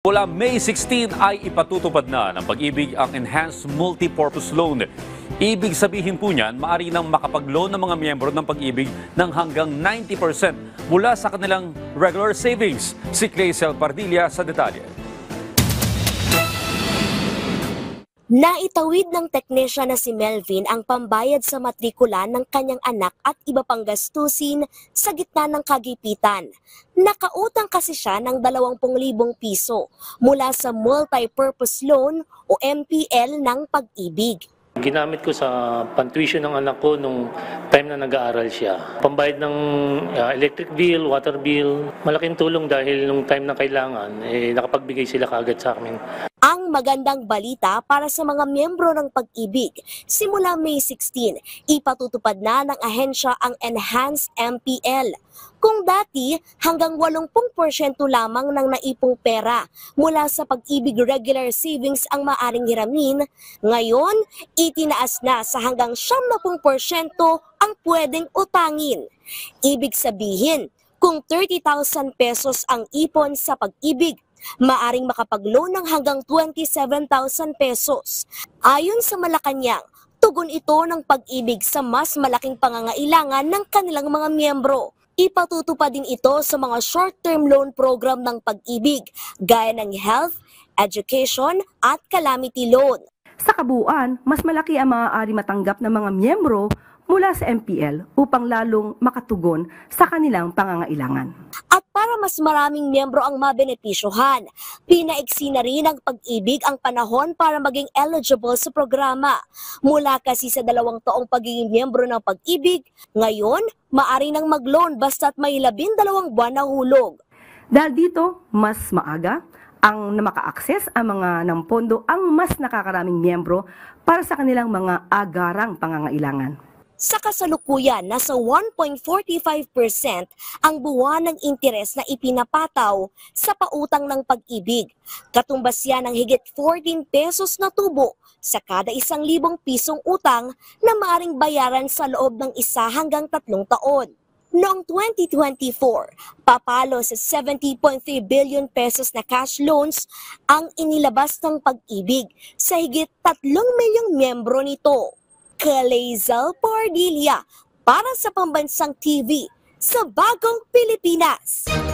Mula May 16 ay ipatutupad na ng Pag-ibig ang Enhanced Multipurpose Loan. Ibig sabihin po niyan, maaari nang makapag-loan ng mga miyembro ng Pag-ibig ng hanggang 90% mula sa kanilang regular savings. Si Claycel Pardilla sa detalye. Naitawid ng teknesya na si Melvin ang pambayad sa matrikula ng kanyang anak at iba pang gastusin sa gitna ng kagipitan. Nakautang kasi siya ng 20,000 piso mula sa Multipurpose Loan o MPL ng Pag-ibig. Ginamit ko sa pan-tuition ng anak ko nung time na nag-aaral siya. Pambayad ng electric bill, water bill, malaking tulong dahil nung time na kailangan, nakapagbigay sila kaagad sa amin. Ang magandang balita para sa mga miyembro ng Pag-ibig, simula May 16, ipatutupad na ng ahensya ang Enhanced MPL. Kung dati, hanggang 80% lamang ng naipong pera mula sa Pag-ibig regular savings ang maaring hiramin, ngayon, itinaas na sa hanggang 70% ang pwedeng utangin. Ibig sabihin, kung 30,000 pesos ang ipon sa Pag-ibig, maaring makapag-loan ng hanggang 27,000 pesos. Ayon sa Malacanang, tugon ito ng Pag-ibig sa mas malaking pangangailangan ng kanilang mga miyembro. Ipatutupad din ito sa mga short-term loan program ng Pag-ibig, gaya ng health, education at calamity loan. Sa kabuuan, mas malaki ang maaari matanggap ng mga miyembro mula sa MPL upang lalong makatugon sa kanilang pangangailangan. At para mas maraming miyembro ang mabenepisyohan, pinaiksi na rin ng Pag-ibig ang panahon para maging eligible sa programa. Mula kasi sa 2 taong pagiging miyembro ng Pag-ibig, ngayon, maari nang mag-loan basta't may 12 buwan na hulog. Dahil dito, mas maaga ang maka-access ang mga ng pondo ang mas nakakaraming miyembro para sa kanilang mga agarang pangangailangan. Sa kasalukuyan, nasa 1.45% ang buwan ng interes na ipinapataw sa pautang ng Pag-ibig. Katumbas yan ng higit 14 pesos na tubo sa kada 1,000 pisong utang na maaring bayaran sa loob ng 1 hanggang 3 taon. Noong 2024, papalo sa 70.3 billion pesos na cash loans ang inilabas ng Pag-ibig sa higit 3 milyong miyembro nito. Claycel Pardilla para sa Pambansang TV sa Bagong Pilipinas.